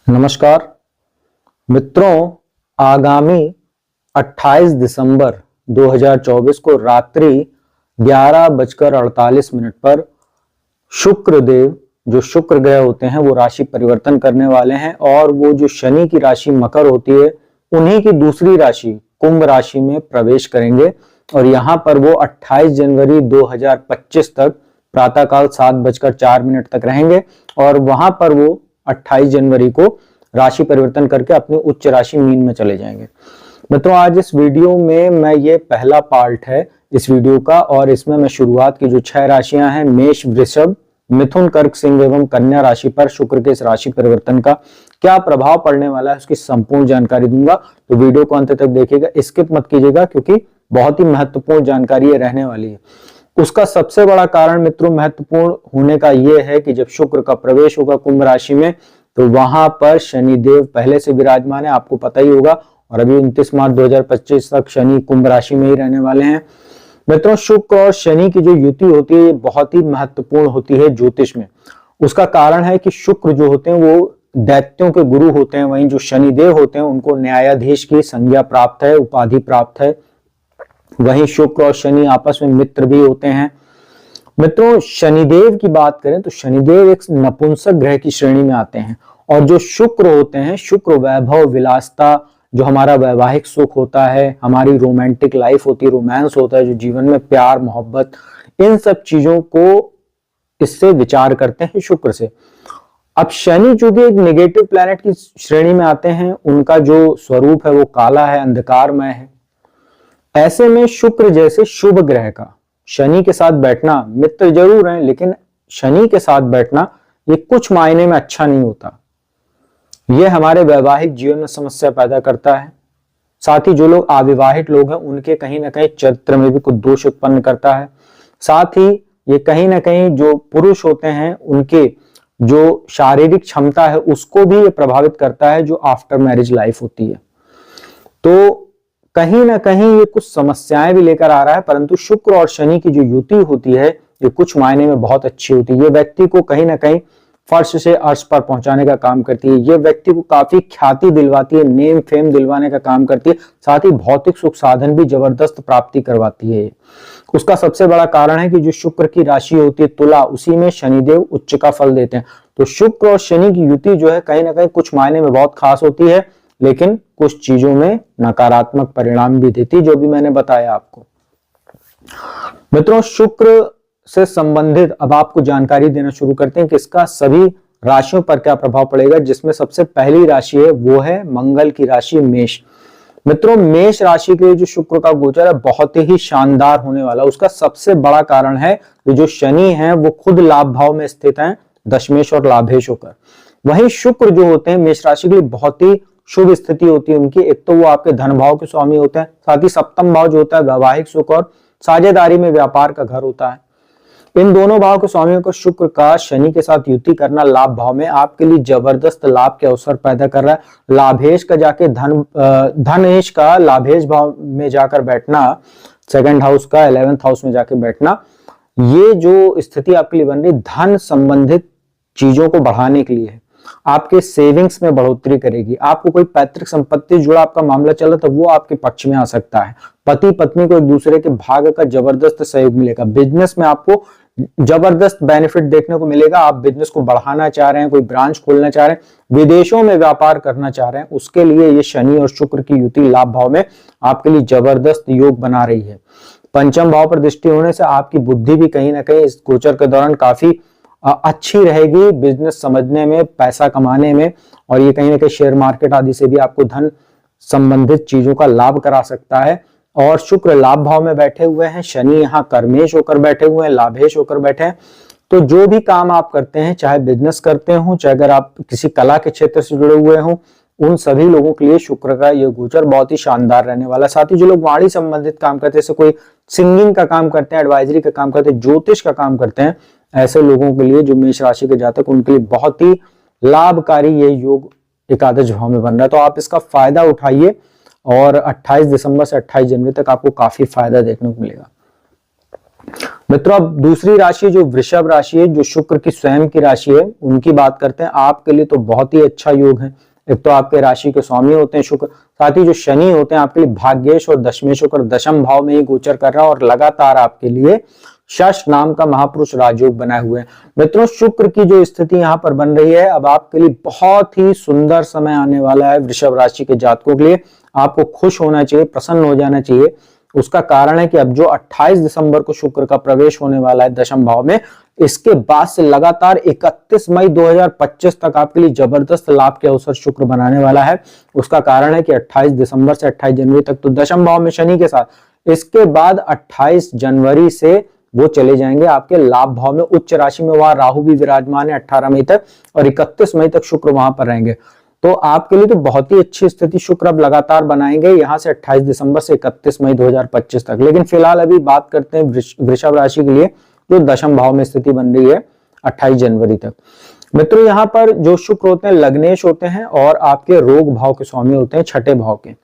नमस्कार मित्रों, आगामी 28 दिसंबर 2024 को रात्रि 11:48 पर शुक्र देव, जो शुक्र ग्रह होते हैं, वो राशि परिवर्तन करने वाले हैं और वो जो शनि की राशि मकर होती है उन्हीं की दूसरी राशि कुंभ राशि में प्रवेश करेंगे और यहाँ पर वो 28 जनवरी 2025 तक प्रातःकाल 7:04 तक रहेंगे और वहां पर वो 28 जनवरी को राशि परिवर्तन करके अपनी उच्च राशि मीन में चले जाएंगे। मित्रों, आज इस वीडियो में मैं ये पहला पार्ट है इस वीडियो का और इसमें मैं शुरुआत की जो 6 राशियां हैं मेष, वृषभ, मिथुन, कर्क, सिंह एवं कन्या राशि पर शुक्र के इस राशि परिवर्तन का क्या प्रभाव पड़ने वाला है उसकी संपूर्ण जानकारी दूंगा। तो वीडियो को अंत तक देखिएगा, स्किप मत कीजिएगा क्योंकि बहुत ही महत्वपूर्ण जानकारी ये रहने वाली है। उसका सबसे बड़ा कारण मित्रों महत्वपूर्ण होने का यह है कि जब शुक्र का प्रवेश होगा कुंभ राशि में तो वहां पर शनिदेव पहले से विराजमान है, आपको पता ही होगा, और अभी 29 मार्च 2025 तक शनि कुंभ राशि में ही रहने वाले हैं। मित्रों, शुक्र और शनि की जो युति होती है बहुत ही महत्वपूर्ण होती है ज्योतिष में। उसका कारण है कि शुक्र जो होते हैं वो दैत्यों के गुरु होते हैं, वहीं जो शनिदेव होते हैं उनको न्यायाधीश की संज्ञा प्राप्त है, उपाधि प्राप्त है। वहीं शुक्र और शनि आपस में मित्र भी होते हैं। मित्रों, शनिदेव की बात करें तो शनिदेव एक नपुंसक ग्रह की श्रेणी में आते हैं और जो शुक्र होते हैं, शुक्र वैभव, विलासता, जो हमारा वैवाहिक सुख होता है, हमारी रोमांटिक लाइफ होती है, रोमांस होता है, जो जीवन में प्यार, मोहब्बत, इन सब चीजों को इससे विचार करते हैं शुक्र से। अब शनि चूंकि एक नेगेटिव प्लैनेट की श्रेणी में आते हैं, उनका जो स्वरूप है वो काला है, अंधकारमय है। ऐसे में शुक्र जैसे शुभ ग्रह का शनि के साथ बैठना, मित्र जरूर हैं लेकिन शनि के साथ बैठना ये कुछ मायने में अच्छा नहीं होता। ये हमारे वैवाहिक जीवन में समस्या पैदा करता है। साथ ही जो लोग अविवाहित लोग हैं उनके कहीं ना कहीं चरित्र में भी कुछ दोष उत्पन्न करता है। साथ ही ये कहीं ना कहीं जो पुरुष होते हैं उनके जो शारीरिक क्षमता है उसको भी ये प्रभावित करता है, जो आफ्टर मैरिज लाइफ होती है। तो कहीं ना कहीं ये कुछ समस्याएं भी लेकर आ रहा है, परंतु शुक्र और शनि की जो युति होती है ये कुछ मायने में बहुत अच्छी होती है। ये व्यक्ति को कहीं ना कहीं फर्श से अर्श पर पहुंचाने का काम करती है। ये व्यक्ति को काफी ख्याति दिलवाती है, नेम फेम दिलवाने का काम करती है। साथ ही भौतिक सुख साधन भी जबरदस्त प्राप्ति करवाती है। उसका सबसे बड़ा कारण है कि जो शुक्र की राशि होती है तुला, उसी में शनिदेव उच्च का फल देते हैं। तो शुक्र और शनि की युति जो है कहीं ना कहीं कुछ मायने में बहुत खास होती है, लेकिन कुछ चीजों में नकारात्मक परिणाम भी देती, जो भी मैंने बताया आपको। मित्रों, शुक्र से संबंधित अब आपको जानकारी देना शुरू करते हैं कि इसका सभी राशियों पर क्या प्रभाव पड़ेगा, जिसमें सबसे पहली राशि है वो है मंगल की राशि मेष। मित्रों, मेष राशि के जो शुक्र का गोचर है बहुत ही शानदार होने वाला। उसका सबसे बड़ा कारण है कि जो शनि है वो खुद लाभ भाव में स्थित है, दशमेश और लाभेश होकर। वहीं शुक्र जो होते हैं मेष राशि के लिए बहुत ही शुभ स्थिति होती है उनकी। एक तो वो आपके धन भाव के स्वामी होते हैं, साथ ही सप्तम भाव जो होता है वैवाहिक सुख और साझेदारी में व्यापार का घर होता है। इन दोनों भाव के स्वामियों को शुक्र का शनि के साथ युति करना लाभ भाव में आपके लिए जबरदस्त लाभ के अवसर पैदा कर रहा है। लाभेश का जाके धनेश का लाभेश भाव में जाकर बैठना, सेकंड हाउस का 11th हाउस में जाके बैठना, ये जो स्थिति आपके लिए बन रही धन संबंधित चीजों को बढ़ाने के लिए है। आपके सेविंग्स में बढ़ोतरी करेगी। आपको कोई पैतृक संपत्ति जुड़ा आपका मामला चल रहा था वो आपके पक्ष में आ सकता है। पति पत्नी को एक दूसरे के भाग्य का जबरदस्त सहयोग मिलेगा। बिजनेस में आपको जबरदस्त बेनिफिट देखने को मिलेगा। आप बिजनेस को बढ़ाना चाह रहे हैं, कोई ब्रांच खोलना चाह रहे हैं, विदेशों में व्यापार करना चाह रहे हैं, उसके लिए ये शनि और शुक्र की युति लाभ भाव में आपके लिए जबरदस्त योग बना रही है। पंचम भाव पर दृष्टि होने से आपकी बुद्धि भी कहीं ना कहीं इस गोचर के दौरान काफी अच्छी रहेगी, बिजनेस समझने में, पैसा कमाने में, और ये कहीं ना कहीं शेयर मार्केट आदि से भी आपको धन संबंधित चीजों का लाभ करा सकता है। और शुक्र लाभ भाव में बैठे हुए हैं, शनि यहाँ कर्मेश होकर बैठे हुए हैं, लाभेश होकर बैठे हैं। तो जो भी काम आप करते हैं, चाहे बिजनेस करते हो, चाहे अगर आप किसी कला के क्षेत्र से जुड़े हुए हो, उन सभी लोगों के लिए शुक्र का यह गोचर बहुत ही शानदार रहने वाला। साथ ही जो लोग वाणी संबंधित काम करते हैं, जैसे कोई सिंगिंग का काम करते हैं, एडवाइजरी का काम करते हैं, ज्योतिष का काम करते हैं, ऐसे लोगों के लिए जो मेष राशि के जातक, उनके लिए बहुत ही लाभकारी ये योग एकादश भाव में बन रहा है। तो आप इसका फायदा उठाइए और 28 दिसंबर से 28 जनवरी तक आपको काफी फायदा देखने को मिलेगा। मित्रों, अब दूसरी राशि जो वृषभ राशि है, जो शुक्र की स्वयं की राशि है, उनकी बात करते हैं। आपके लिए तो बहुत ही अच्छा योग है। एक तो आपके राशि के स्वामी होते हैं शुक्र, साथ ही जो शनि होते हैं आपके लिए भाग्येश और दशमेश होकर दशम भाव में ही गोचर कर रहा है और लगातार आपके लिए शश नाम का महापुरुष राजयोग बनाए हुए हैं। मित्रों, शुक्र की जो स्थिति यहाँ पर बन रही है, अब आपके लिए बहुत ही सुंदर समय आने वाला है। वृषभ राशि के जातकों के लिए आपको खुश होना चाहिए, प्रसन्न हो जाना चाहिए। उसका कारण है कि अब जो 28 दिसंबर को शुक्र का प्रवेश होने वाला है दशम भाव में, इसके बाद से लगातार 31 मई 2025 तक आपके लिए जबरदस्त लाभ के अवसर शुक्र बनाने वाला है। उसका कारण है कि 28 दिसंबर से 28 जनवरी तक तो दशम भाव में शनि के साथ, इसके बाद 28 जनवरी से वो चले जाएंगे आपके लाभ भाव में, उच्च राशि में। वहां राहु भी विराजमान है 18 मई तक और 31 मई तक शुक्र वहां पर रहेंगे। तो आपके लिए तो बहुत ही अच्छी स्थिति शुक्र अब लगातार बनाएंगे यहां से 28 दिसंबर से 31 मई 2025 तक। लेकिन फिलहाल अभी बात करते हैं वृषभ राशि के लिए जो दशम भाव में स्थिति बन रही है 28 जनवरी तक। मित्रों, यहाँ पर जो शुक्र होते हैं लग्नेश होते हैं और आपके रोग भाव के स्वामी होते हैं छठे भाव के।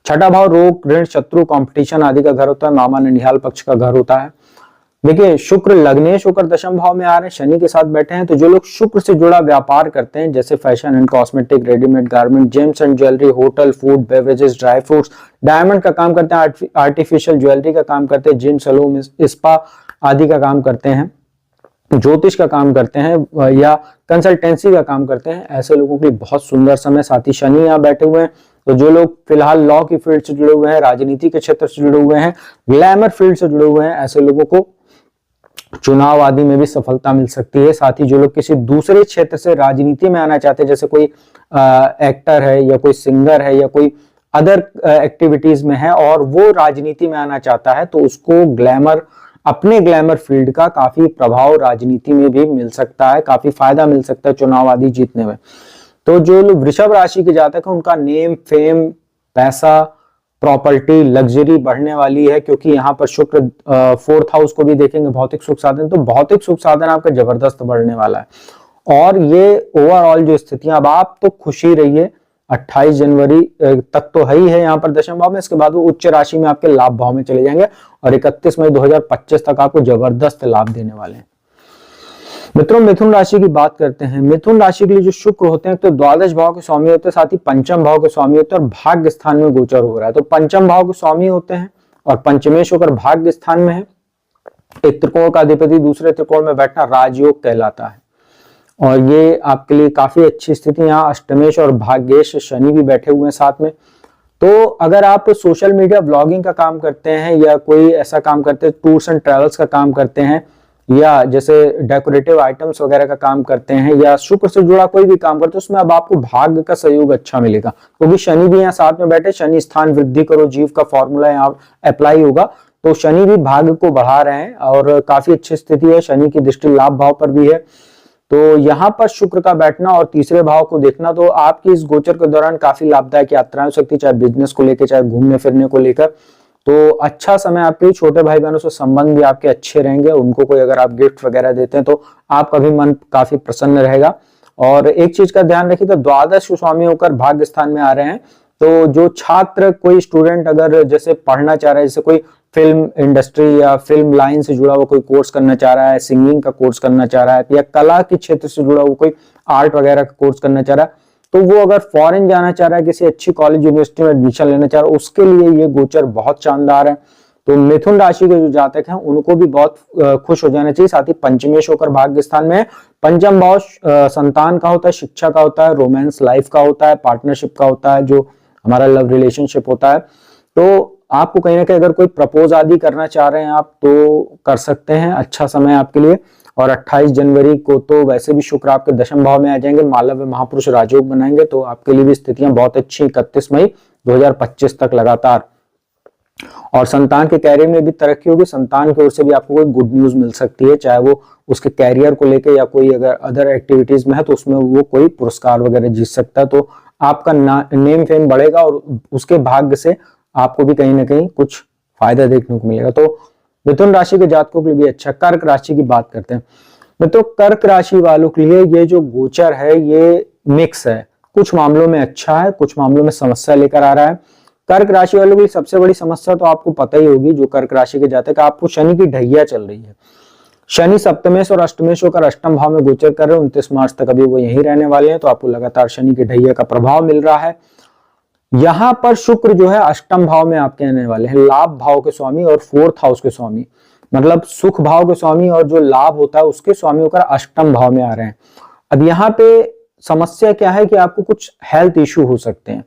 छठा भाव रोग, ऋण, शत्रु, कंपटीशन आदि का घर होता है, मामा ननिहाल पक्ष का घर होता है। देखिए, शुक्र लग्नेश होकर दशम भाव में आ रहे हैं, शनि के साथ बैठे हैं। तो जो लोग शुक्र से जुड़ा व्यापार करते हैं, जैसे fashion and cosmetic, readymade garment, James and jewellery, hotel, food, beverages, dry fruits, diamond का काम करते हैं, आर्टिफिशियल ज्वेलरी का काम करते हैं, जिम, सैलून, स्पा आदि का काम करते हैं, ज्योतिष का काम करते हैं या कंसल्टेंसी का काम करते हैं, ऐसे लोगों के लिए बहुत सुंदर समय। साथ ही शनि यहाँ बैठे हुए हैं। तो जो लोग फिलहाल लॉ की फील्ड से जुड़े हुए हैं, राजनीति के क्षेत्र से जुड़े हुए हैं, ग्लैमर फील्ड से जुड़े हुए हैं, ऐसे लोगों को चुनाव आदि में भी सफलता मिल सकती है। साथ ही जो लोग किसी दूसरे क्षेत्र से राजनीति में आना चाहते हैं, जैसे कोई एक्टर है या कोई सिंगर है या कोई अदर एक्टिविटीज में है और वो राजनीति में आना चाहता है, तो उसको अपने ग्लैमर फील्ड का काफी प्रभाव राजनीति में भी मिल सकता है, काफी फायदा मिल सकता है चुनाव आदि जीतने में। तो जो लोग वृषभ राशि के जातक हैं, उनका नेम, फेम, पैसा, प्रॉपर्टी, लग्जरी बढ़ने वाली है, क्योंकि यहाँ पर शुक्र 4th हाउस को भी देखेंगे, भौतिक सुख साधन। तो भौतिक सुख साधन आपका जबरदस्त बढ़ने वाला है और ये ओवरऑल जो स्थितियां, अब आप तो खुशी रहिए 28 जनवरी तक तो है ही है यहाँ पर दशम भाव में, इसके बाद वो उच्च राशि में आपके लाभ भाव में चले जाएंगे और 31 मई 2025 तक आपको जबरदस्त लाभ देने वाले हैं। मित्रों, मिथुन राशि की बात करते हैं। मिथुन राशि के लिए जो शुक्र होते हैं तो द्वादश भाव के स्वामी होते हैं, साथ ही पंचम भाव के स्वामी होते हैं और भाग्य स्थान में गोचर हो रहा है। तो पंचम भाव के स्वामी होते हैं और पंचमेश होकर भाग्य स्थान में है। एक त्रिकोण का अधिपति दूसरे त्रिकोण में बैठना राजयोग कहलाता है और ये आपके लिए काफी अच्छी स्थिति। यहाँ अष्टमेश और भाग्येश शनि भी बैठे हुए हैं साथ में। तो अगर आप सोशल मीडिया ब्लॉगिंग का काम करते हैं या कोई ऐसा काम करते हैं, टूर्स एंड ट्रेवल्स का काम करते हैं या जैसे डेकोरेटिव आइटम्स वगैरह का काम करते हैं या शुक्र से जुड़ा कोई भी काम करते हैं, उसमें अब आपको भाग्य का सहयोग अच्छा मिलेगा, क्योंकि शनि भी यहाँ साथ में बैठे। शनि स्थान वृद्धि करो जीव का फॉर्मूला यहाँ अप्लाई होगा, तो शनि भी भाग्य को बढ़ा रहे हैं और काफी अच्छी स्थिति है। शनि की दृष्टि लाभ भाव पर भी है। तो यहाँ पर शुक्र का बैठना और तीसरे भाव को देखना, तो आपकी इस गोचर के दौरान काफी लाभदायक यात्राएं हो सकती है, चाहे बिजनेस को लेकर, चाहे घूमने फिरने को लेकर। तो अच्छा समय आपके छोटे भाई बहनों से संबंध भी आपके अच्छे रहेंगे। उनको कोई अगर आप गिफ्ट वगैरह देते हैं तो आपका भी मन काफी प्रसन्न रहेगा। और एक चीज का ध्यान रखिए, तो द्वादश स्वामी होकर भाग्य स्थान में आ रहे हैं, तो जो छात्र, कोई स्टूडेंट अगर जैसे पढ़ना चाह रहा है, जैसे कोई फिल्म इंडस्ट्री या फिल्म लाइन से जुड़ा हुआ कोई कोर्स करना चाह रहा है, सिंगिंग का कोर्स करना चाह रहा है या कला के क्षेत्र से जुड़ा हुआ कोई आर्ट वगैरह का कोर्स करना चाह रहा है, तो वो अगर फॉरेन जाना चाह रहा है, किसी अच्छी कॉलेज यूनिवर्सिटी में एडमिशन लेना चाह रहा है, उसके लिए ये गोचर बहुत शानदार है। तो मिथुन राशि के जो जातक हैं उनको भी बहुत खुश हो जाना चाहिए। साथ ही पंचमेश होकर भाग्य स्थान में, पंचम भाव संतान का होता है, शिक्षा का होता है, रोमांस लाइफ का होता है, पार्टनरशिप का होता है, जो हमारा लव रिलेशनशिप होता है। तो आपको कहीं ना कहीं अगर कोई प्रपोज आदि करना चाह रहे हैं आप, तो कर सकते हैं, अच्छा समय आपके लिए। और 28 जनवरी को तो वैसे भी शुक्र आपके दशम भाव में आ जाएंगे, मालव्य महापुरुष राजयोग बनाएंगे, तो आपके लिए भी स्थितियां बहुत अच्छी 31 मई 2025 तक लगातार। और संतान के कैरियर में भी तरक्की होगी, संतान की ओर से भी आपको कोई गुड न्यूज मिल सकती है, चाहे वो उसके कैरियर को लेकर या कोई अगर अदर एक्टिविटीज में है तो उसमें वो कोई पुरस्कार वगैरह जीत सकता है। तो आपका नेम फेम बढ़ेगा और उसके भाग्य से आपको भी कहीं ना कहीं कुछ फायदा देखने को मिलेगा। तो मिथुन राशि के जातकों के लिए भी अच्छा। कर्क राशि की बात करते हैं। मित्रों, कर्क राशि वालों के लिए ये जो गोचर है ये मिक्स है, कुछ मामलों में अच्छा है, कुछ मामलों में समस्या लेकर आ रहा है। कर्क राशि वालों की सबसे बड़ी समस्या तो आपको पता ही होगी, जो कर्क राशि के जातक, आपको शनि की ढैया चल रही है। शनि सप्तमेश और अष्टमेश होकर अष्टम भाव में गोचर कर रहे हैं। 29 मार्च तक अभी वो यहीं रहने वाले हैं, तो आपको लगातार शनि की ढैया का प्रभाव मिल रहा है। यहां पर शुक्र जो है अष्टम भाव में आपके आने वाले हैं, लाभ भाव के स्वामी और 4th हाउस के स्वामी, मतलब सुख भाव के स्वामी और जो लाभ होता है उसके स्वामी होकर अष्टम भाव में आ रहे हैं। अब यहाँ पे समस्या क्या है कि आपको कुछ हेल्थ इश्यू हो सकते हैं,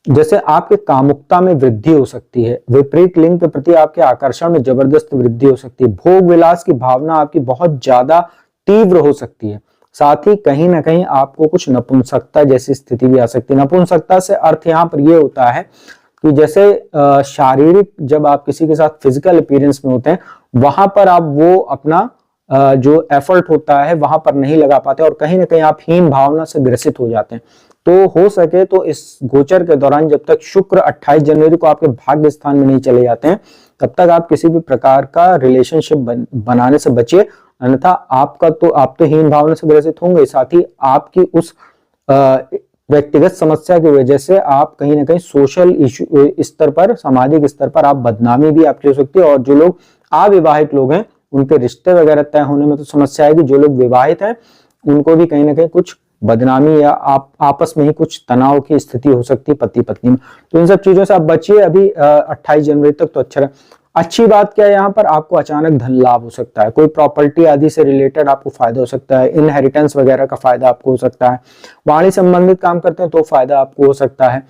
जैसे आपके कामुकता में वृद्धि हो सकती है, विपरीत लिंग के प्रति आपके आकर्षण में जबरदस्त वृद्धि हो सकती है, भोग विलास की भावना आपकी बहुत ज्यादा तीव्र हो सकती है, साथ ही कहीं ना कहीं आपको कुछ नपुंसकता जैसी स्थिति भी आ सकती है। नपुंसकता से अर्थ यहाँ पर यह होता है कि जैसे शारीरिक, जब आप किसी के साथ फिजिकल अपीयरेंस में होते हैं, वहां पर आप वो अपना जो एफर्ट होता है वहां पर नहीं लगा पाते और कहीं ना कहीं आप हीन भावना से ग्रसित हो जाते हैं। तो हो सके तो इस गोचर के दौरान जब तक शुक्र 28 जनवरी को आपके भाग्य स्थान में नहीं चले जाते हैं, तब तक आप किसी भी प्रकार का रिलेशनशिप बनाने से बचिए, अन्यथा आप तो हीन भावना से ग्रसित होंगे, साथ ही आपकी उस व्यक्तिगत समस्या की वजह से आप कहीं ना कहीं सोशल इशू स्तर पर, सामाजिक स्तर पर आप बदनामी भी आपकी हो सकती है। और जो लोग अविवाहित लोग हैं उनके रिश्ते वगैरह तय होने में तो समस्या आएगी, जो लोग विवाहित हैं उनको भी कहीं ना कहीं कुछ बदनामी या आपस में ही कुछ तनाव की स्थिति हो सकती है पति पत्नी में। तो इन सब चीजों से आप बचिए अभी 28 जनवरी तक, तो अच्छा रहे। अच्छी बात क्या है, यहाँ पर आपको अचानक धन लाभ हो सकता है, कोई प्रॉपर्टी आदि से रिलेटेड आपको फायदा हो सकता है, इनहेरिटेंस वगैरह का फायदा आपको हो सकता है, वाणी संबंधित काम करते हैं तो फायदा आपको हो सकता है।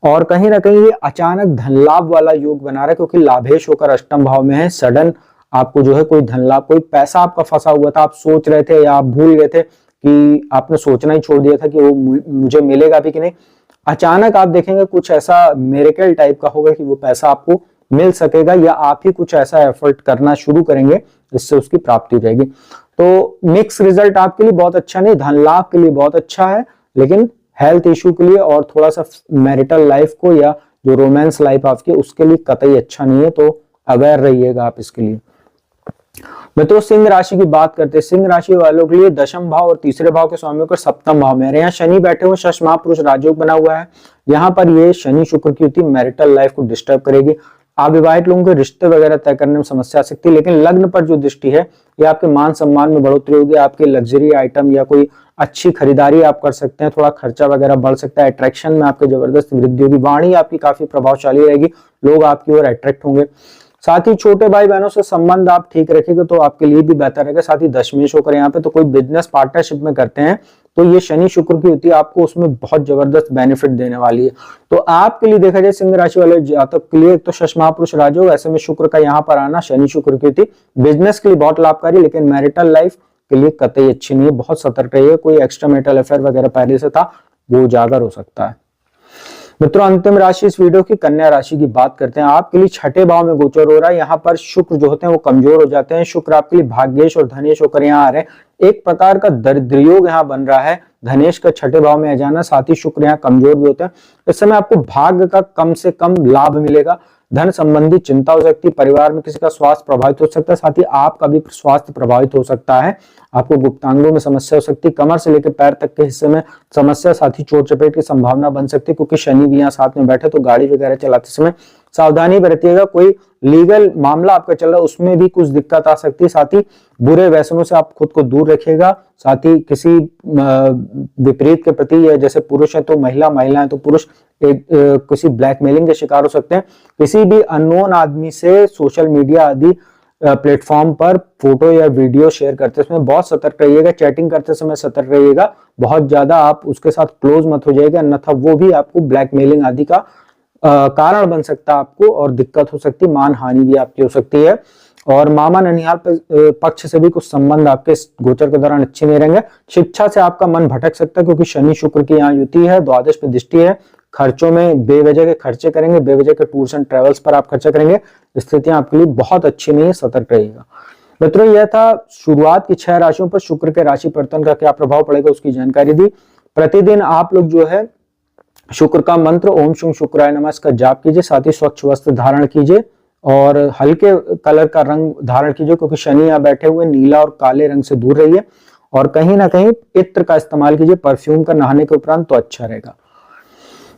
और कहीं ना कहीं ये अचानक धन लाभ वाला योग बना रहा है, क्योंकि लाभेश होकर अष्टम भाव में है। सडन आपको जो है कोई धन लाभ, कोई पैसा आपका फंसा हुआ था, आप सोच रहे थे या आप भूल गए थे कि आपने सोचना ही छोड़ दिया था कि वो मुझे मिलेगा भी कि नहीं, अचानक आप देखेंगे कुछ ऐसा मिरेकल टाइप का होगा कि वो पैसा आपको मिल सकेगा, या आप ही कुछ ऐसा एफर्ट करना शुरू करेंगे जिससे उसकी प्राप्ति हो जाएगी। तो मिक्स रिजल्ट आपके लिए बहुत अच्छा नहीं, धन लाभ के लिए बहुत अच्छा है, लेकिन हेल्थ इश्यू के लिए और थोड़ा सा मैरिटल लाइफ को या जो रोमांस लाइफ आपकी उसके लिए कतई अच्छा नहीं है, तो अवेयर रहिएगा आप इसके लिए। मित्रों, सिंह राशि की बात करते हैं। सिंह राशि वालों के लिए दशम भाव और तीसरे भाव के स्वामियों को सप्तम भाव में, यहाँ शनि बैठे हुए, षष्ठ महापुरुष राजयोग बना हुआ है। यहाँ पर ये शनि शुक्र की युति मैरिटल लाइफ को डिस्टर्ब करेगी, अविवाहित लोगों के रिश्ते वगैरह तय करने में समस्या आ सकती है। लेकिन लग्न पर जो दृष्टि है ये आपके मान सम्मान में बढ़ोतरी होगी, आपके लग्जरी आइटम या कोई अच्छी खरीदारी आप कर सकते हैं, थोड़ा खर्चा वगैरह बढ़ सकता है, अट्रैक्शन में आपके जबरदस्त वृद्धि होगी, वाणी आपकी काफी प्रभावशाली रहेगी, लोग आपकी ओर अट्रैक्ट होंगे। साथ ही छोटे भाई बहनों से संबंध आप ठीक रखेंगे तो आपके लिए भी बेहतर रहेगा। साथ ही दशमेश होकर यहाँ पे तो कोई बिजनेस पार्टनरशिप में करते हैं तो ये शनि शुक्र की युति आपको उसमें बहुत जबरदस्त बेनिफिट देने वाली है। तो आपके लिए देखा जाए सिंह राशि वाले जातक के लिए एक तो षष्ठ महापुरुष राजयोग, ऐसे में शुक्र का यहाँ पर आना शनि शुक्र की युति बिजनेस के लिए बहुत लाभकारी, लेकिन मैरिटल लाइफ के लिए कतई अच्छी नहीं है, बहुत सतर्क रहिए। कोई एक्स्ट्रा मैरिटल अफेयर वगैरह पहले से था वो उजागर हो सकता है। मित्रों, अंतिम राशि इस वीडियो की कन्या राशि की बात करते हैं। आपके लिए छठे भाव में गोचर हो रहा है, यहाँ पर शुक्र जो होते हैं वो कमजोर हो जाते हैं। शुक्र आपके लिए भाग्येश और धनेश होकर यहाँ आ रहे हैं, एक प्रकार का दरिद्र योग यहाँ बन रहा है, धनेश का छठे भाव में आ जाना, साथ ही शुक्र यहाँ कमजोर भी होते हैं। इस समय आपको भाग्य का कम से कम लाभ मिलेगा, धन संबंधी चिंता हो सकती है, परिवार में किसी का स्वास्थ्य प्रभावित हो सकता है, साथ ही आपका भी स्वास्थ्य प्रभावित हो सकता है, आपको गुप्तांगों में समस्या हो सकती है, कमर से लेकर पैर तक के हिस्से में समस्या, साथ ही चोट चपेट की संभावना बन सकती है, क्योंकि शनि भी यहाँ साथ में बैठे, तो गाड़ी वगैरह चलाते समय सावधानी बरतिएगा। कोई लीगल मामला आपका चल रहा है उसमें भी कुछ दिक्कत आ सकती है, साथ ही बुरे व्यसनों से आप खुद को दूर रखिएगा, साथ ही किसी विपरीत के प्रति, या जैसे पुरुष है तो महिला है तो पुरुष किसी ब्लैकमेलिंग के शिकार हो सकते हैं। किसी भी अननोन आदमी से सोशल मीडिया आदि प्लेटफॉर्म पर फोटो या वीडियो शेयर करते समय बहुत सतर्क रहिएगा, चैटिंग करते समय सतर्क रहिएगा, बहुत ज्यादा आप उसके साथ क्लोज मत हो जाएगा, अन्यथा वो भी आपको ब्लैकमेलिंग आदि का कारण बन सकता है आपको, और दिक्कत हो सकती है, मान हानि भी आपकी हो सकती है। और मामा ननिहाल पक्ष से भी कुछ संबंध आपके गोचर के दौरान अच्छे नहीं रहेंगे। शिक्षा से आपका मन भटक सकता है, क्योंकि शनि शुक्र की यहाँ युति है, द्वादश पे दृष्टि है, खर्चों में बेवजह के खर्चे करेंगे, बेवजह के टूर्स एंड ट्रेवल्स पर आप खर्चा करेंगे, स्थितियां आपके लिए बहुत अच्छी नहीं है, सतर्क रहिएगा। मित्रों, यह था शुरुआत की 6 राशियों पर शुक्र के राशि परिवर्तन का क्या प्रभाव पड़ेगा उसकी जानकारी दी। प्रतिदिन आप लोग जो है शुक्र का मंत्र ओम शुं शुक्राय नमः का जाप कीजिए, साथ ही स्वच्छ वस्त्र धारण कीजिए और हल्के कलर का रंग धारण कीजिए, क्योंकि शनि यहाँ बैठे हुए, नीला और काले रंग से दूर रहिए, और कहीं ना कहीं इत्र का इस्तेमाल कीजिए, परफ्यूम का नहाने के उपरांत, तो अच्छा रहेगा।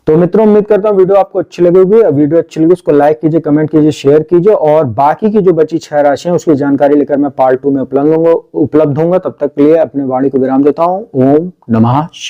तो मित्रों उम्मीद करता हूँ वीडियो आपको अच्छी लगी होगी। वीडियो अच्छी लगी उसको लाइक कीजिए, कमेंट कीजिए, शेयर कीजिए और बाकी की जो बची 6 राशियां उसकी जानकारी लेकर मैं पार्ट 2 में उपलब्ध होऊंगा। तब तक के लिए अपने वाणी को विराम देता हूँ। ओम नमः शिवाय।